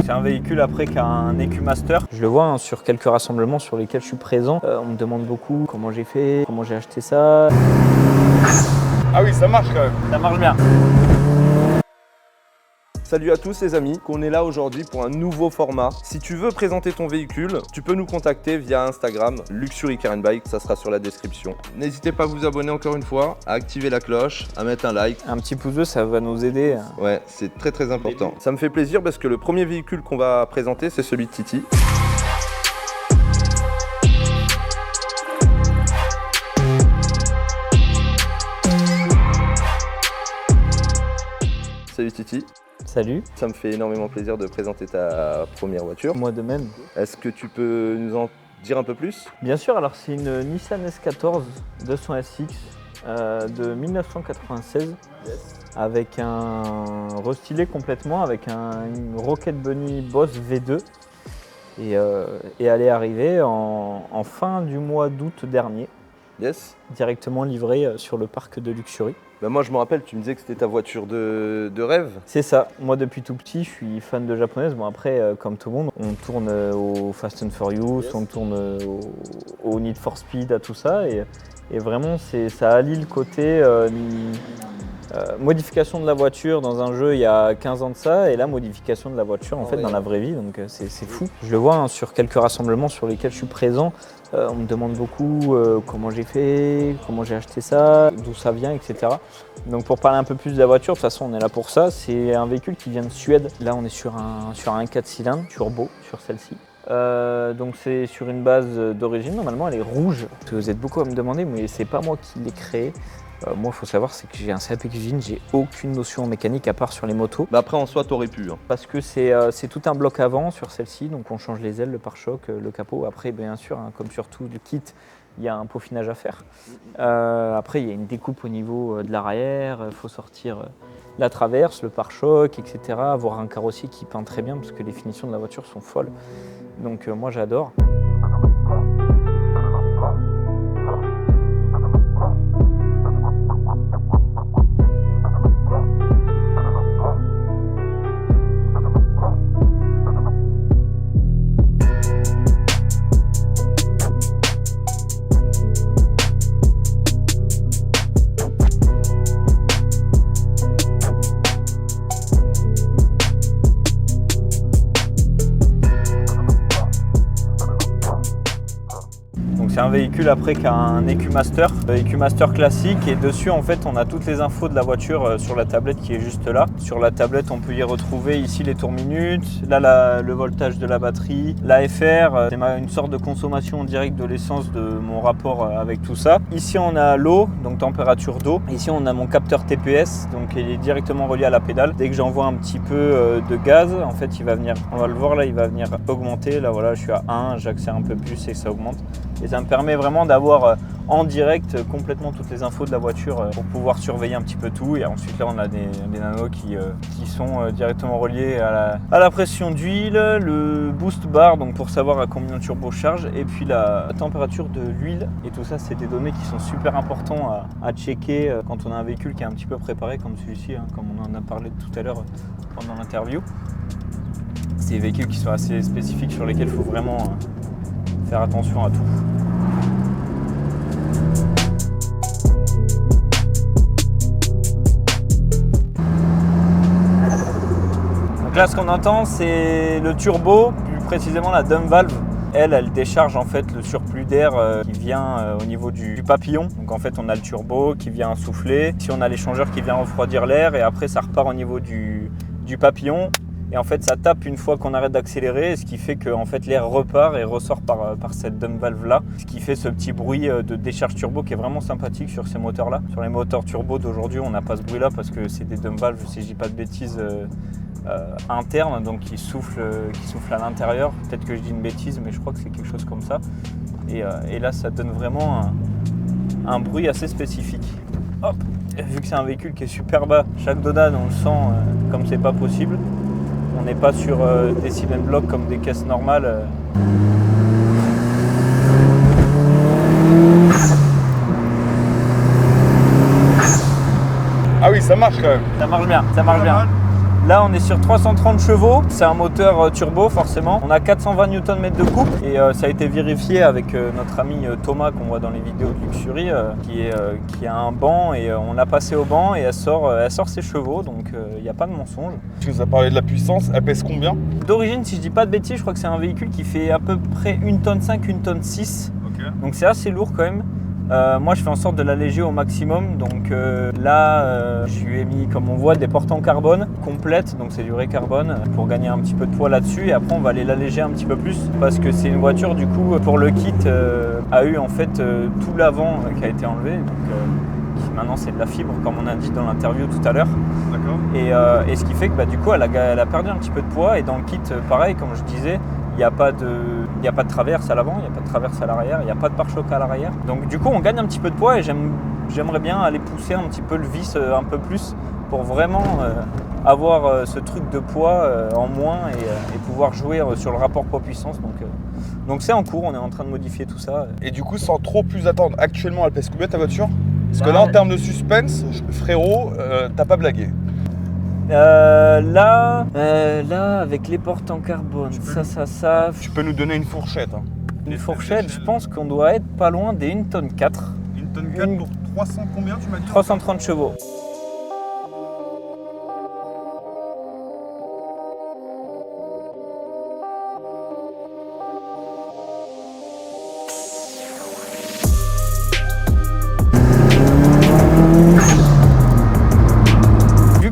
c'est un véhicule après qui a un EQ Master. Je le vois sur quelques rassemblements sur lesquels je suis présent. On me demande beaucoup comment j'ai fait, comment j'ai acheté ça. Ah oui, ça marche quand même. Ça marche bien. Salut à tous les amis, on est là aujourd'hui pour un nouveau format. Si tu veux présenter ton véhicule, tu peux nous contacter via Instagram, Luxury Car & Bike, ça sera sur la description. N'hésitez pas à vous abonner encore une fois, à activer la cloche, à mettre un like. Un petit pouce bleu, ça va nous aider. Ouais, c'est très important. Ça me fait plaisir parce que le premier véhicule qu'on va présenter, c'est celui de Titi. Salut Titi. Salut. Ça me fait énormément plaisir de présenter ta première voiture. Moi de même. Est-ce que tu peux nous en dire un peu plus? Bien sûr, alors c'est une Nissan S14 200 SX de 1996 avec un restylé complètement avec une Rocket Bunny Boss V2 et elle est arrivée en fin du mois d'août dernier. Yes. Directement livrée sur le parc de Luxury. Ben moi je me rappelle, tu me disais que c'était ta voiture de rêve. C'est ça, moi depuis tout petit je suis fan de japonaise. Bon après comme tout le monde, on tourne au Fast and Furious, yes. On tourne au Need for Speed, à tout ça et vraiment ça allie le côté modification de la voiture dans un jeu il y a 15 ans de ça et la modification de la voiture en fait dans la vraie vie, donc c'est fou. Je le vois sur quelques rassemblements sur lesquels je suis présent. On me demande beaucoup comment j'ai fait, comment j'ai acheté ça, d'où ça vient, etc. Donc pour parler un peu plus de la voiture, de toute façon on est là pour ça. C'est un véhicule qui vient de Suède. Là on est sur un 4 cylindres turbo sur celle-ci. Donc c'est sur une base d'origine, normalement elle est rouge. Vous êtes beaucoup à me demander, mais c'est pas moi qui l'ai créé. Moi, il faut savoir, c'est que j'ai un CAP cuisine, j'ai aucune notion en mécanique à part sur les motos. Bah après, en soi, t'aurais pu. Parce que c'est tout un bloc avant sur celle-ci, donc on change les ailes, le pare-choc, le capot. Après, bien sûr, comme sur tout le kit, il y a un peaufinage à faire. Après, il y a une découpe au niveau de l'arrière, il faut sortir la traverse, le pare-choc, etc. Avoir un carrossier qui peint très bien, parce que les finitions de la voiture sont folles. Donc moi, j'adore. C'est un véhicule après qui a un EQ Master, EQ Master classique, et dessus en fait on a toutes les infos de la voiture sur la tablette qui est juste là. Sur la tablette on peut y retrouver ici les tours minutes, là le voltage de la batterie, l'AFR, c'est une sorte de consommation directe de l'essence de mon rapport avec tout ça. Ici on a l'eau, donc température d'eau. Ici on a mon capteur TPS, donc il est directement relié à la pédale. Dès que j'envoie un petit peu de gaz, en fait il va venir, on va le voir là, il va venir augmenter. Là voilà, je suis à 1, j'accélère un peu plus et ça augmente. Et ça me permet vraiment d'avoir en direct complètement toutes les infos de la voiture pour pouvoir surveiller un petit peu tout. Et ensuite là on a des nanos qui sont directement reliés à la pression d'huile, le boost bar donc pour savoir à combien de turbo charge, et puis la température de l'huile. Et tout ça c'est des données qui sont super importantes à checker quand on a un véhicule qui est un petit peu préparé comme celui-ci, comme on en a parlé tout à l'heure pendant l'interview. C'est des véhicules qui sont assez spécifiques sur lesquels il faut vraiment faire attention à tout. Donc là ce qu'on entend c'est le turbo, plus précisément la dump valve. Elle décharge en fait le surplus d'air qui vient au niveau du papillon. Donc en fait on a le turbo qui vient souffler. Ici on a l'échangeur qui vient refroidir l'air et après ça repart au niveau du papillon. Et en fait ça tape une fois qu'on arrête d'accélérer, ce qui fait que en fait, l'air repart et ressort par cette dump valve là, ce qui fait ce petit bruit de décharge turbo qui est vraiment sympathique sur ces moteurs là. Sur les moteurs turbo d'aujourd'hui on n'a pas ce bruit là parce que c'est des dump valves, si je dis pas de bêtises, internes, donc qui soufflent à l'intérieur. Peut-être que je dis une bêtise mais je crois que c'est quelque chose comme ça. Et là ça donne vraiment un bruit assez spécifique. Hop, vu que c'est un véhicule qui est super bas, chaque dodane on le sent comme c'est pas possible. On n'est pas sur des cement blocks comme des caisses normales. Ah oui, ça marche quand même. Ça marche bien, ça marche bien. Là on est sur 330 chevaux, c'est un moteur turbo forcément. On a 420 Nm de couple et ça a été vérifié avec notre ami Thomas qu'on voit dans les vidéos de Luxury qui a un banc et on l'a passé au banc et elle sort ses chevaux, donc il n'y a pas de mensonge. Tu nous as parlé de la puissance, elle pèse combien? D'origine, si je dis pas de bêtises, je crois que c'est un véhicule qui fait à peu près 1,5 tonne, 1,6 tonne. Donc c'est assez lourd quand même. Moi je fais en sorte de l'alléger au maximum, donc là je lui ai mis, comme on voit, des portes en carbone complètes, donc c'est du carbone pour gagner un petit peu de poids là-dessus, et après on va aller l'alléger un petit peu plus parce que c'est une voiture du coup pour le kit a eu en fait tout l'avant qui a été enlevé, donc maintenant c'est de la fibre comme on a dit dans l'interview tout à l'heure. D'accord. Et ce qui fait que du coup elle a perdu un petit peu de poids, et dans le kit pareil comme je disais, il n'y a pas de traverse à l'avant, il n'y a pas de traverse à l'arrière, il n'y a pas de pare-choc à l'arrière. Donc du coup on gagne un petit peu de poids et j'aimerais bien aller pousser un petit peu le vis un peu plus pour vraiment avoir ce truc de poids en moins et pouvoir jouer sur le rapport poids-puissance. Donc c'est en cours, on est en train de modifier tout ça. Et du coup, sans trop plus attendre, actuellement elle pèse combien ta voiture? Parce que là, en termes de suspense, frérot, t'as pas blagué. Là, avec les portes en carbone, ça. Tu peux nous donner une fourchette hein. Une fourchette, je pense qu'on doit être pas loin des 1,4 tonne. 1 tonne 4 pour 300 combien tu m'as dit? 330 chevaux.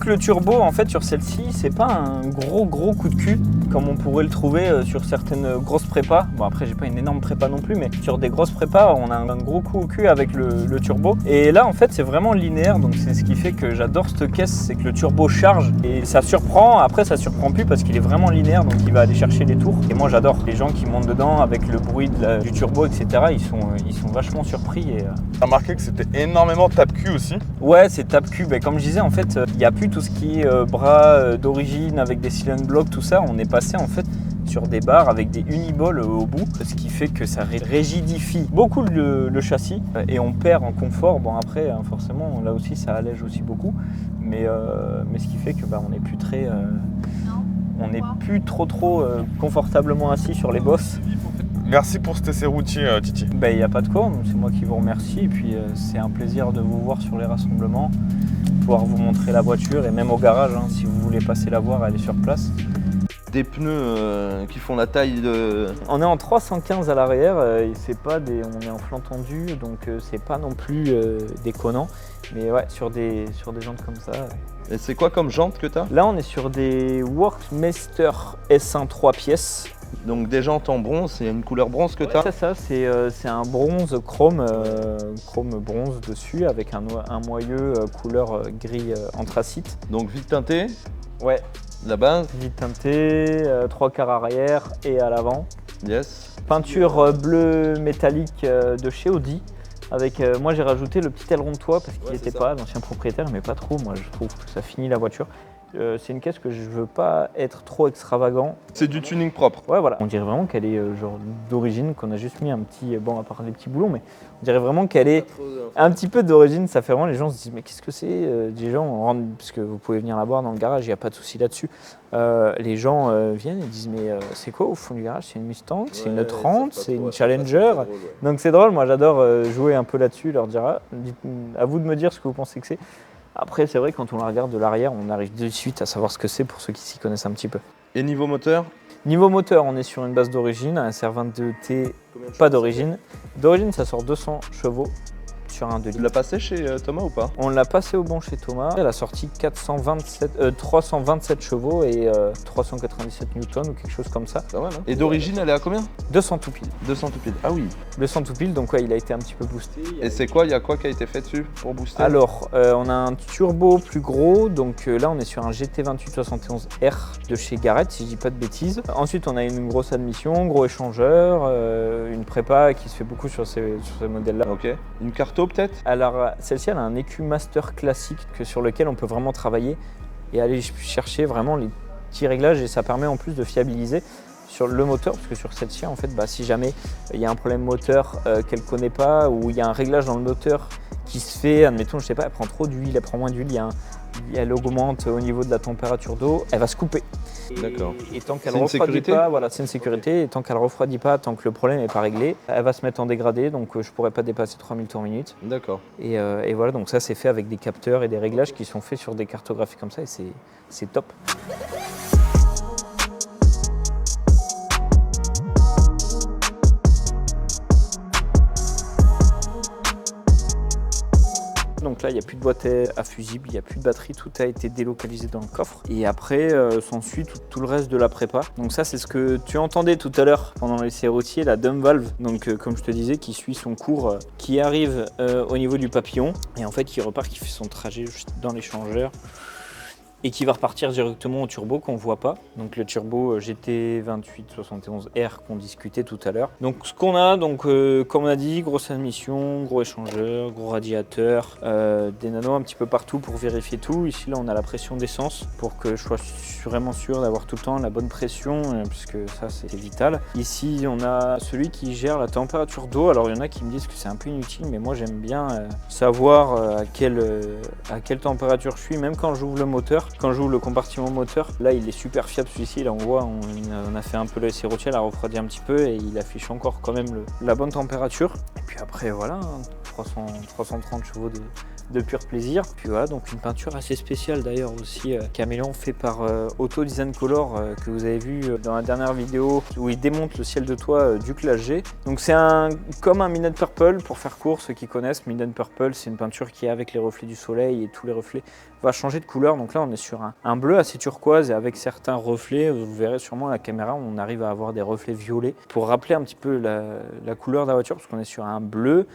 Le turbo en fait sur celle-ci c'est pas un gros coup de cul comme on pourrait le trouver sur certaines grosses prépas. Bon après j'ai pas une énorme prépa non plus, mais sur des grosses prépas on a un gros coup au cul avec le turbo, et là en fait c'est vraiment linéaire, donc c'est ce qui fait que j'adore cette caisse, c'est que le turbo charge et ça surprend, après ça surprend plus parce qu'il est vraiment linéaire, donc il va aller chercher les tours, et moi j'adore les gens qui montent dedans avec le bruit du turbo etc, ils sont vachement surpris. T'as remarqué que c'était énormément tape-cul aussi? Ouais, c'est tape-cul, comme je disais en fait il n'y a plus tout ce qui est bras d'origine avec des cylinder blocks, tout ça, on est passé en fait sur des barres avec des unibols au bout, ce qui fait que ça rigidifie beaucoup le châssis et on perd en confort. Bon après forcément là aussi ça allège aussi beaucoup, mais ce qui fait que on n'est plus très on n'est plus trop confortablement assis sur les bosses. Merci pour cet essai routier, Titi. Il n'y a pas de quoi, c'est moi qui vous remercie, et puis c'est un plaisir de vous voir sur les rassemblements, pouvoir vous montrer la voiture, et même au garage, hein, si vous voulez passer la voir, elle est sur place. Des pneus qui font la taille de... On est en 315 à l'arrière, et c'est pas on est en flanc tendu, donc c'est pas non plus déconnant, mais ouais, sur des jantes comme ça. Et c'est quoi comme jante que t'as? Là on est sur des Workmeister S1 3 pièces. Donc des jantes en bronze, il y a une couleur bronze que tu as? C'est ça, c'est un bronze chrome bronze dessus avec un moyeu couleur gris anthracite. Donc vite teinté? Ouais. La base? Vite teinté, 3 quarts arrière et à l'avant. Yes. Peinture bleu métallique de chez Audi. Avec, moi j'ai rajouté le petit aileron de toit parce qu'il n'était pas, l'ancien propriétaire mais pas trop, moi je trouve que ça finit la voiture. C'est une caisse que je veux pas être trop extravagant. C'est du tuning propre. Ouais voilà, on dirait vraiment qu'elle est genre d'origine, qu'on a juste mis un petit, bon à part les petits boulons, mais on dirait vraiment qu'elle est un petit peu d'origine. Ça fait vraiment, les gens se disent mais qu'est-ce que c'est, des gens, parce que vous pouvez venir la voir dans le garage, il n'y a pas de souci là-dessus. Les gens viennent et disent mais c'est quoi au fond du garage? C'est une Mustang, c'est une 30, c'est une Challenger. Drôle, ouais. Donc c'est drôle, moi j'adore jouer un peu là-dessus, leur dire à vous de me dire ce que vous pensez que c'est. Après c'est vrai quand on la regarde de l'arrière, on arrive de suite à savoir ce que c'est pour ceux qui s'y connaissent un petit peu. Et niveau moteur? Niveau moteur, on est sur une base d'origine, un SR22T pas d'origine. D'origine ça sort 200 chevaux. Sur un 2 litres. Tu l'as passé chez Thomas ou pas? On l'a passé au bon chez Thomas. Elle a sorti 327 chevaux et 397 newtons ou quelque chose comme ça. Pas mal, hein. Et d'origine, elle est à combien? 200 tout pile. 200 tout pile. Ah oui. 200 tout pile, donc ouais, il a été un petit peu boosté. Et c'est quoi? Il y a quoi qui a été fait dessus pour booster? Alors, on a un turbo plus gros, donc là on est sur un GT2871R de chez Garrett, si je dis pas de bêtises. Ensuite, on a une grosse admission, gros échangeur, une prépa qui se fait beaucoup sur ces modèles-là. Ok. Une carto peut-être? Alors celle-ci elle a un EQ Master classique sur lequel on peut vraiment travailler et aller chercher vraiment les petits réglages, et ça permet en plus de fiabiliser sur le moteur, parce que sur celle-ci en fait si jamais il y a un problème moteur qu'elle ne connaît pas, ou il y a un réglage dans le moteur qui se fait, admettons je sais pas, elle prend trop d'huile, elle prend moins d'huile, il y a elle augmente au niveau de la température d'eau, elle va se couper. D'accord. Et tant qu'elle C'est une refroidit sécurité pas, voilà, c'est une sécurité. Et tant qu'elle refroidit pas, tant que le problème n'est pas réglé, elle va se mettre en dégradé, donc je pourrais pas dépasser 3000 tours minute. D'accord. Et voilà, donc ça c'est fait avec des capteurs et des réglages qui sont faits sur des cartographies comme ça et c'est top. Donc là, il n'y a plus de boîte à fusible, il n'y a plus de batterie, tout a été délocalisé dans le coffre. Et après, s'ensuit tout le reste de la prépa. Donc ça, c'est ce que tu entendais tout à l'heure pendant l'essai routier, la dump valve. Donc comme je te disais, qui suit son cours, qui arrive au niveau du papillon. Et en fait, qui repart, qui fait son trajet juste dans l'échangeur. Et qui va repartir directement au turbo qu'on ne voit pas. Donc le turbo GT2871R qu'on discutait tout à l'heure. Donc ce qu'on a, comme on a dit, grosse admission, gros échangeur, gros radiateur, des nanos un petit peu partout pour vérifier tout. Ici là on a la pression d'essence pour que je sois vraiment sûr d'avoir tout le temps la bonne pression, puisque ça c'est vital. Ici on a celui qui gère la température d'eau. Alors il y en a qui me disent que c'est un peu inutile, mais moi j'aime bien savoir à quelle température je suis, même quand j'ouvre le moteur. Quand j'ouvre le compartiment moteur, là il est super fiable celui-ci, là on voit, on a fait un peu l'essai routier, il a refroidi un petit peu et il affiche encore quand même la bonne température. Et puis après voilà, 330 chevaux de pur plaisir. Puis voilà, donc une peinture assez spéciale d'ailleurs aussi, caméléon fait par Auto Design Color, que vous avez vu dans la dernière vidéo où il démonte le ciel de toit du Classe G. Donc c'est comme un Midnight Purple, pour faire court, ceux qui connaissent, Midnight Purple c'est une peinture qui est avec les reflets du soleil et tous les reflets va changer de couleur. Donc là on est sur un bleu assez turquoise et avec certains reflets, vous verrez sûrement à la caméra, on arrive à avoir des reflets violets pour rappeler un petit peu la couleur de la voiture, parce qu'on est sur un bleu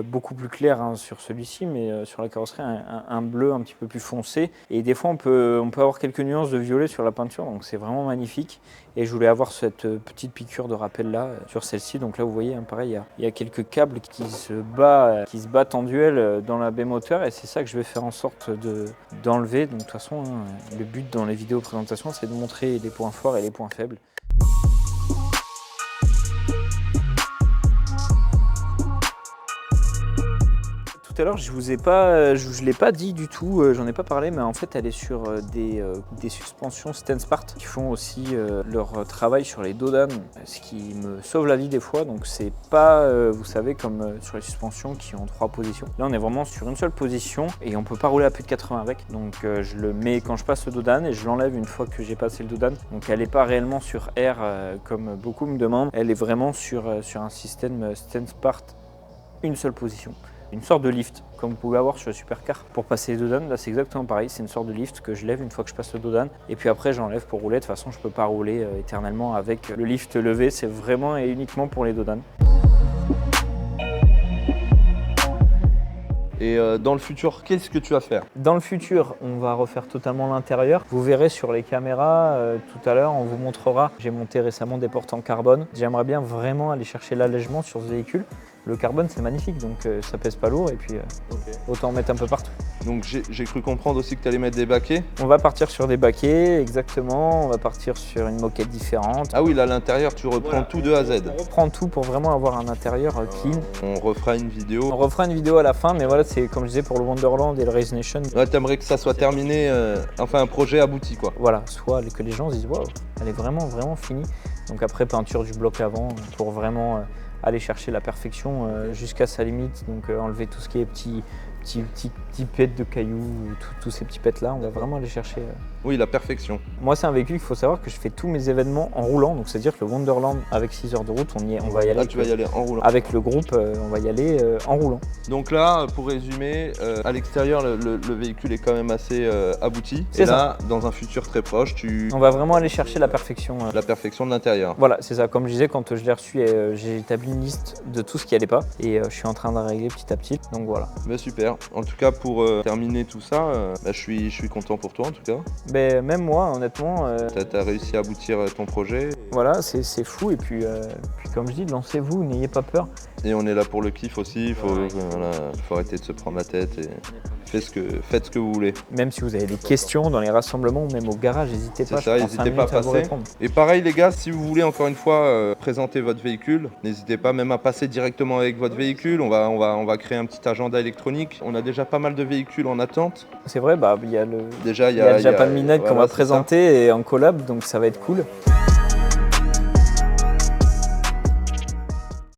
beaucoup plus clair sur celui-ci, mais sur la carrosserie un bleu un petit peu plus foncé. Et des fois on peut avoir quelques nuances de violet sur la peinture, donc c'est vraiment magnifique. Et je voulais avoir cette petite piqûre de rappel là sur celle-ci. Donc là vous voyez, pareil, il y a quelques câbles qui se battent en duel dans la baie moteur, et c'est ça que je vais faire en sorte d'enlever. Donc de toute façon, le but dans les vidéos présentations, c'est de montrer les points forts et les points faibles. Tout à l'heure, je ne l'ai pas dit du tout, j'en ai pas parlé, mais en fait elle est sur des suspensions Stenspart qui font aussi leur travail sur les dodanes, ce qui me sauve la vie des fois. Donc c'est pas, vous savez, comme sur les suspensions qui ont 3 positions. Là on est vraiment sur une seule position et on peut pas rouler à plus de 80 avec. Donc je le mets quand je passe le dodane et je l'enlève une fois que j'ai passé le dodane. Donc elle n'est pas réellement sur R comme beaucoup me demandent, elle est vraiment sur un système Stenspart, une seule position. Une sorte de lift, comme vous pouvez avoir sur le supercar. Pour passer les dodanes, là c'est exactement pareil, c'est une sorte de lift que je lève une fois que je passe le dodane, et puis après j'enlève pour rouler. De toute façon je ne peux pas rouler éternellement avec le lift levé, c'est vraiment et uniquement pour les dodanes. Et dans le futur, qu'est-ce que tu vas faire? Dans le futur, on va refaire totalement l'intérieur. Vous verrez sur les caméras tout à l'heure, on vous montrera. J'ai monté récemment des portes en carbone. J'aimerais bien vraiment aller chercher l'allègement sur ce véhicule. Le carbone c'est magnifique, donc ça pèse pas lourd et puis autant en mettre un peu partout. Donc j'ai cru comprendre aussi que tu allais mettre des baquets. On va partir sur des baquets, exactement. On va partir sur une moquette différente. Ah oui, là à l'intérieur tu reprends tout de A à Z. On reprend tout pour vraiment avoir un intérieur clean. On refera une vidéo. On refera une vidéo à la fin, mais voilà, c'est comme je disais pour le Wonderland et le Race Nation. Ouais, t'aimerais que ça soit terminé, enfin un projet abouti quoi. Voilà, soit que les gens se disent waouh, elle est vraiment finie. Donc après peinture du bloc avant pour vraiment aller chercher la perfection jusqu'à sa limite. Donc enlever tout ce qui est petits pets de cailloux, tous ces petits pets là, on va vraiment aller chercher. Oui, la perfection. Moi c'est un véhicule, il faut savoir que je fais tous mes événements en roulant, donc c'est-à-dire que le Wonderland avec 6 heures de route, on va y aller. Là tu vas y aller en roulant. Avec le groupe, on va y aller en roulant. Donc là, pour résumer, à l'extérieur le véhicule est quand même assez abouti. C'est et ça. Là, dans un futur très proche, On va vraiment aller chercher la perfection. La perfection de l'intérieur. Voilà, c'est ça. Comme je disais, quand je l'ai reçu, j'ai établi une liste de tout ce qui allait pas et je suis en train de régler petit à petit. Donc voilà. Mais super. En tout cas, pour terminer tout ça, je suis content pour toi en tout cas. Mais même moi, honnêtement. Tu as réussi à aboutir ton projet. Voilà, c'est fou. Et puis comme je dis, lancez-vous, n'ayez pas peur. Et on est là pour le kiff aussi. Faut arrêter de se prendre la tête. faites ce que vous voulez. Même si vous avez des questions dans les rassemblements ou même au garage, n'hésitez pas. C'est ça, je prends 5 n'hésitez pas à minutes vous passer. répondre. Et pareil les gars, si vous voulez encore une fois présenter votre véhicule, n'hésitez pas même à passer directement avec votre véhicule. On va créer un petit agenda électronique. On a déjà pas mal de véhicules en attente. C'est vrai, il y a le Déjà, il y a le Japan Midnight qu'on voilà, va c'est ça. présenter et en collab, donc ça va être cool.